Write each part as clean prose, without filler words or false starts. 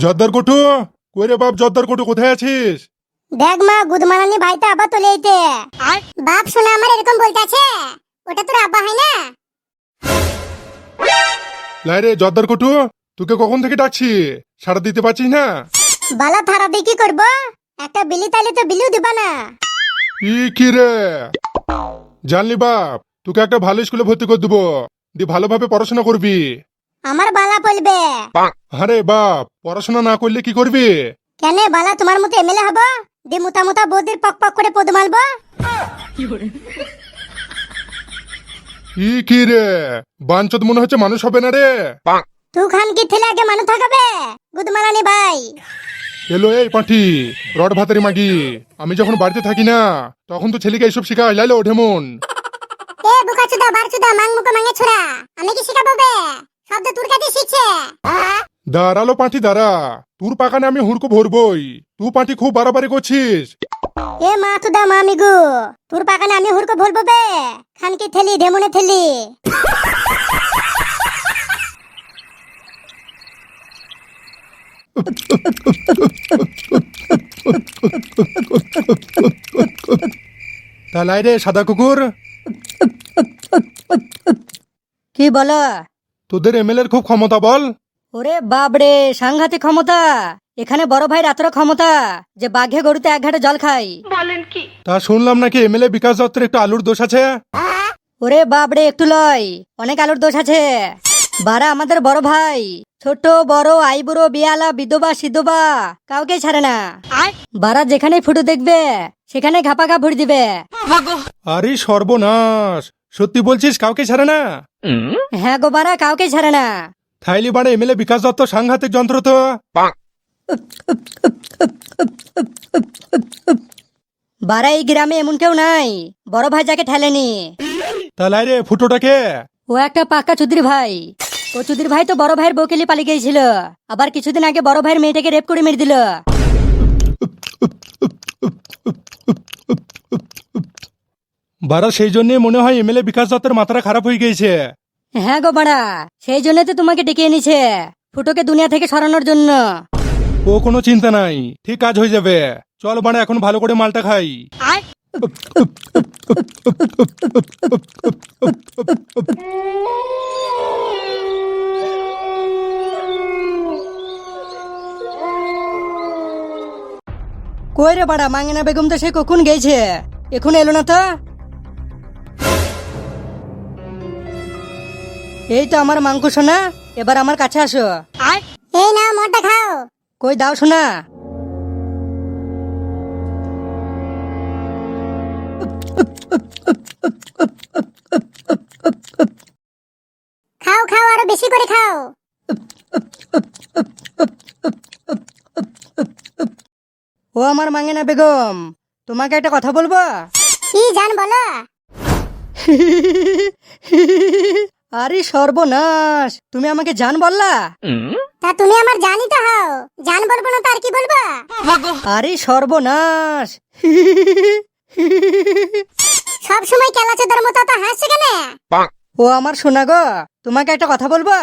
জর্দার কোটু, কই রে বাপ? জর্দার কোটু কোথায় আছিস? দেখ মা, গুদমারানি ভাইটা আবার চলে এইতে। বাপ শোনা আমার এরকম বলতেছে, ওটা তোর আব্বা হয় না? লাই রে জর্দার কোটু, তোকে কখন থেকে ডাকছি, সাড়া দিতে পারছিস না? বালা থারা দিয়ে কি করবো? একটা বিলি তাইলে তো বিলিও দিবা না। কি রে? জানলি বাপ, তোকে একটা ভালো স্কুলে ভর্তি করে দেবো, দিয়ে ভালোভাবে পড়াশোনা করবি। আমার বালা বলবে। আরে বাপ, পড়াশোনা না করলে কি করবি? কেন বালা তোমার মতো এমএলএ হবো? দিয়ে মুতা মুতা বৌদির পক পক করে পদ মারবো। কি রে, বাঞ্চত মনে হচ্ছে মানুষ হবে না রে। তুই খান কি ঠেলে আগে মানুষ থাকবে গুদমারানি ভাই? এলো এই পাঠি, রড ভাতারি মাগি, আমি যখন বাড়িতে থাকি না তখন তো ছেলেকে এইসব শিখাই, লাইলো ওঠে মন। এ বুকাচুদা বারচুদা মাং মুখো মাঙে ছোড়া, আমি কি শিখাবো বে? শব্দ তোর কাছে শিখছে। দাঁড়ালো পাঠি দাঁড়া, তোর পাকানে আমি হুড়কো ভরবই, তুই পাঠি খুব বাড়াবাড়ি করছিস। এ মা তুদা মামিগু, তোর পাকানে আমি হুড়কো ভরবো বে? খান কি ঠেলি ঢেমনে ঠেলি। তা লাই রে সাদা কুকুর, কি বলো? তোদের এমএলএর খুব ক্ষমতা বল। ওরে বাবরে, সাংঘাতিক ক্ষমতা। এখানে বড় ভাই রাতের ক্ষমতা যে বাঘে গরুতে এক ঘাটে জল খাই। তা শুনলাম নাকি এমএলএ বিকাশ দত্তের একটু আলুর দোষ আছে। ওরে বাবরে, একটু লয়, অনেক আলুর দোষ আছে। বারা আমাদের বড় ভাই ছোট বড় আইবুড়ো বিয়ালা বিধবা সিধবা কাউকে ছাড়ে না। বারা যেখানে ফুটো দেখবে সেখানে ঘাপা ঘা ভরি দিবে। আরে সর্বনাশ, সত্যি বলছিস কাউকে ছাড়ে না? হ্যাঁ গো বারা, কাউকে ছাড়ে না। থাইলি বাড়ে এমএলএ বিকাশ দত্ত সাংঘাতিক যন্ত্র তো। বারা এই গ্রামে এমন কেউ নাই বড় ভাই যাকে ঠেলেনি। তা লাই রে ফুটোটাকে? ও একটা পাক্কা চুদির ভাই। ও চুদির ভাই তো বড় ভাইয়ের বউকেলি পালিয়ে গিয়েছিল, আবার কিছুদিন আগে বড় ভাইয়ের মেয়েটাকে রেপ করে মেরে দিল। বারা সেই জন্য মনে হয় এমএলএ বিকাশ দত্তের মাথাটা খারাপ হয়ে গিয়েছে। হ্যাঁ গো বাড়া, সেই জন্য তো তোমাকে ডেকে এনেছে, ফুটোকে দুনিয়া থেকে সরানোর জন্য। ও কোনো চিন্তা নাই, ঠিক কাজ হয়ে যাবে। চল বাড়া এখন ভালো করে মালটা খাই। কই রে বাড়া, মাঙ্গেনা বেগম তো সে কখন গেছে, এখন এলো না তো। এই তো আমার মাংস সোনা, এবার আমার কাছে আসো। এই নাও মরটা খাও। কই দাও সোনা। খাও খাও, আরো বেশি করে খাও। ও আমার মাঙ্গেনা বেগম, তোমাকে একটা কথা বলবো। কি জান বলো? আরে সর্বনাশ, তুমি আমাকে জান বললা। তা তুমি আমার জানি তো হও, জান বলবো না তো আর কি বলবো? আরে সর্বনাশ। সব সময় কেলাচোদার মতো তো হাসছে কেন? ও আমার সোনা গো, তোমাকে একটা কথা বলবো।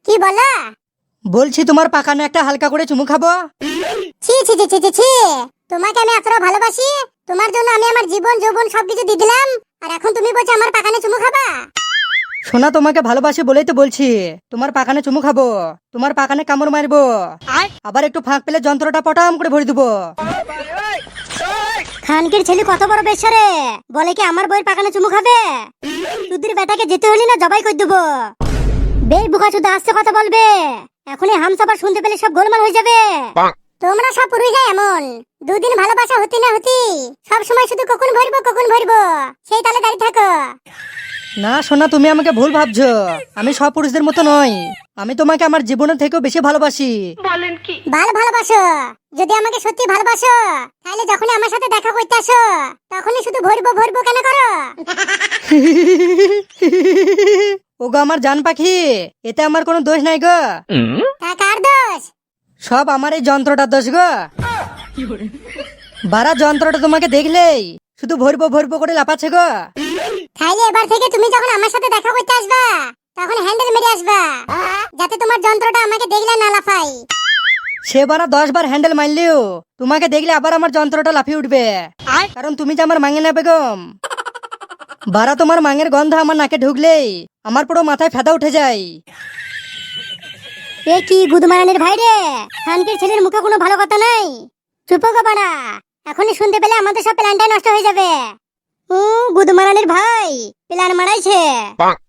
কি বলো? বলছি তোমার পাকানে একটা হালকা করে চুমু খাবো। ছি ছি ছি ছি ছি ছি, তোমাকে আমি এতটা ভালোবাসি, তোমার জন্য আমি আমার জীবন যৌবন সবকিছু দিয়ে দিলাম, আর এখন তুমি বলছো আমার পাকানে চুমু খাবা? সোনা তোমাকে ভালোবাসি বলেই তো বলছি, তোমার পাকানে চুমু খাবো, তোমার পাকানে কামড় মারবো, আবার একটু ফাঁক পেলে যন্ত্রটা পটাম করে ভরে দেবো। খানকির ছেলে কত বড় বেশরে, বলে কি আমার বইয়ের পাকানে চুমু খাবে? চুদির বেটাকে যেতে হলি না জবাই করে দেবো। বেই বুকা চুদা আসছে কথা বলবে, এখনই হামসাবার শুনতে পেলে সব গোলমাল হয়ে যাবে। তোমরা সব পুরুষরা এমন, দুদিন ভালোবাসা হতি না হতি সব সময় শুধু কখন ভরবো সেই তালে দাঁড়িয়ে থাকো। না সোনা, তুমি আমাকে ভুল ভাবছো, আমি সব পুরুষদের মতো নই, আমি তোমাকে আমার জীবনের থেকেও বেশি ভালোবাসি। ভালোবাসো, যদি আমাকে সত্যি ভালোবাসো তাহলে যখনই আমার সাথে দেখা করতে আসো তখনই শুধু ভরবো কেন করো? ওগো আমার জান পাখি, এতে আমার কোনো দোষ নাই গো। তা কার দোষ? সব আমার এই যন্ত্রটার দোষ গো। বারা যন্ত্রটা তোমাকে দেখলেই শুধু ভরবো করে লাপাচ্ছে গো। তাইলে এবার থেকে তুমি যখন আমার সাথে দেখা করতে আসবা তখন হ্যান্ডেল মেরে আসবা, যাতে তোমার যন্ত্রটা আমাকে দেখলে না লাফাই। সে বারা 10 বার হ্যান্ডেল মারলেও তোমাকে দেখলে আবার আমার যন্ত্রটা লাফিয়ে উঠবে, কারণ তুমি যে আমার মাঙ্গেনা বেগম। বারা তোমার মাঙের গন্ধ আমার নাকে ঢুকলেই আমার পুরো মাথায় ফেদা উঠে যায়। এ কি গুদমারানির ভাই রে, খানকির ছেলের মুখে কোনো ভালো কথা নাই। চুপ গো বাড়া, এখনই শুনতে পেলে আমাদের সব প্ল্যানটাই নষ্ট হয়ে যাবে। গুদমারানির ভাই প্ল্যান মারাইছে।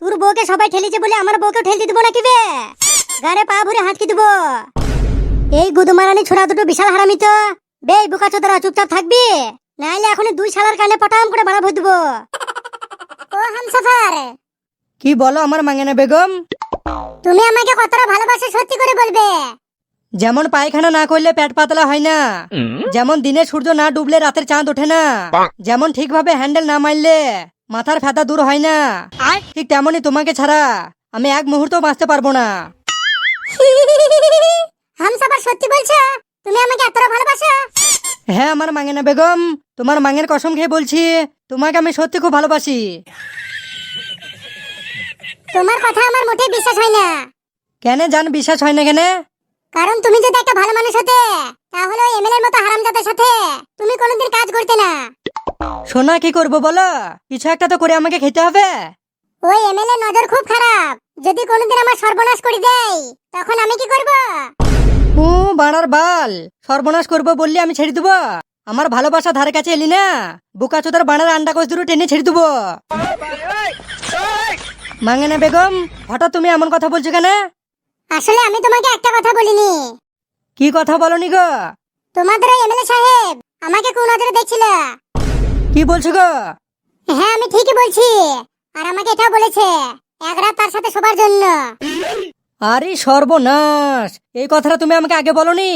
তোর বউকে সবাই ঠেলিছে বলে আমার বউকেও ঠেলতে দিব নাকি বে? গাড়ে পা ভরে হাঁটকি দিব। এই গুদমারানি ছোড়া দুটো বিশাল হারামি তো। বে বুকা চোদরা চুপচাপ থাকবি, নাইলে এখনই 2 শালার কানে পটাম করে বাড়া ভর দিব। ও হামসাফার, কি বলো আমার মাঙ্গেনা বেগম? তুমি আমাকে কতটা ভালোবাসো সত্যি করে বলবে। যেমন পায়খানা না করলে পেট পাতলা হয় না, যেমন দিনে সূর্য না ডুবলে রাতের চাঁদ ওঠে না, যেমন ঠিকভাবে হ্যান্ডেল না মারলে মাথার ফেদা দূর হয় না, ঠিক তেমনই তোমাকে ছাড়া আমি এক মুহূর্ত বাঁচতে পারবো না। হামসাফার সত্যি বলছো? তুমি আমাকে এতটা ভালোবাসো? হ্যাঁ আমার মাঙ্গেনা বেগম, তোমার মাঙের কসম খেয়ে বলছি, তোমাকে আমি সত্যি খুব ভালোবাসি। তোমার কথা আমার মোটেই বিশ্বাস হয় না। কেন জান বিশ্বাস হয় না কেন? কারণ তুমি যদি একটা ভালো মানুষ হতে, তাহলে ওই এমএলএর মতো হারামজাদার সাথে তুমি কোনোদিন কাজ করতে না। সোনা কি করবো বলো, কিছু একটা তো করে আমাকে খেতে হবে। ওই এমএলএর নজর খুব খারাপ, যদি কোনোদিন আমার সর্বনাশ করে দেয় তখন আমি কি করব? ও বাড়ার বাল, সর্বনাশ করবো বললে আমি ছেড়ে দেবো? আমার ভালোবাসা ধারে কাছে এলি না, বুকা চোদার বাড়ার আন্ডা কোষ দুটো টেনে ছেড়ে দেবো। মাঙ্গেনা বেগম, হঠাৎ তুমি এমন কথা বলছো কেন? আসলে আমি তোমাকে একটা কথা বলিনি। কি কথা বলনি গো? তোমাদের ওই এমএলএ সাহেব আমাকে কোন নজরে দেখছিল। কি বলছো গো? হ্যাঁ আমি ঠিকই বলছি, আর আমাকে এটাও বলেছে এক রাত তার সাথে শোবার জন্য। আরে সর্বনাশ, এই কথাটা তুমি আমাকে আগে বলনি।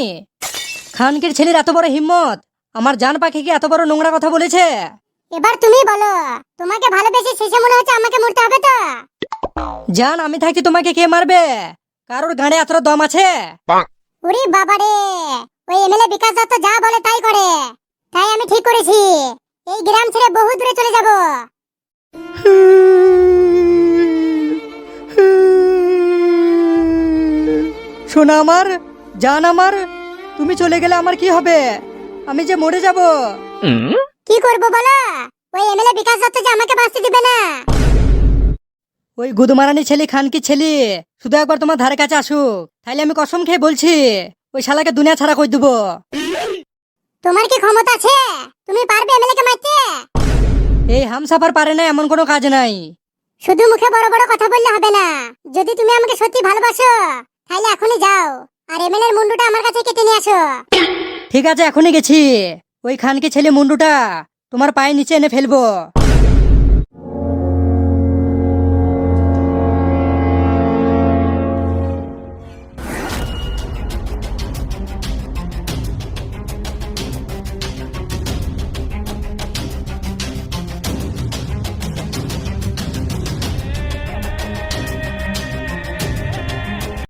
খানকির ছেলের এত বড় হিম্মত, আমার জান পাখি কি এত বড় নোংরা কথা বলেছে? এবার তুমি বলো, তোমাকে ভালোবেসে শেষে মনে হচ্ছে আমাকে মরতে হবে তো? জান আমি থাকতে তোমাকে কে মারবে? কারোর গাড়ে এতটা দম আছে? ওরে বাবা রে, ওই এমএলএ বিকাশ দত্ত যা বলে তাই করে। তাই আমি ঠিক করেছি, এই গ্রাম ছেড়ে বহু দূরে চলে যাব। শোনা আমার, জান আমার, তুমি চলে গেলে আমার কি হবে? আমি যে মরে যাব। কি করব বলো? ওই এমএলএ বিকাশ দত্ত যে আমাকে বাঁচতে দিবে না। ওই গুদমারানি ছেলে খানকি ছেলে শুধু একবার তোমার ধারে কাছে আসুক, তাইলে আমি কসম খেয়ে বলছি ওই শালাকে দুনিয়া ছাড়া করে দেবো। তোমার কি ক্ষমতা আছে? তুমি পারবে এমএলএ কে মারতে? এই হামসাফার পারে না এমন কোনো কাজ নাই। শুধু মুখে বড় বড় কথা বললে হবে না। যদি তুমি আমাকে সত্যি ভালোবাসো তাহলে এখনই যাও আর এমএলএ এর মুন্ডুটা আমার কাছে কেটে নিয়ে আসো। ঠিক আছে এখনই গেছি, ওই খানকি ছেলে মুন্ডুটা তোমার পায়ে নিচে এনে ফেলবো।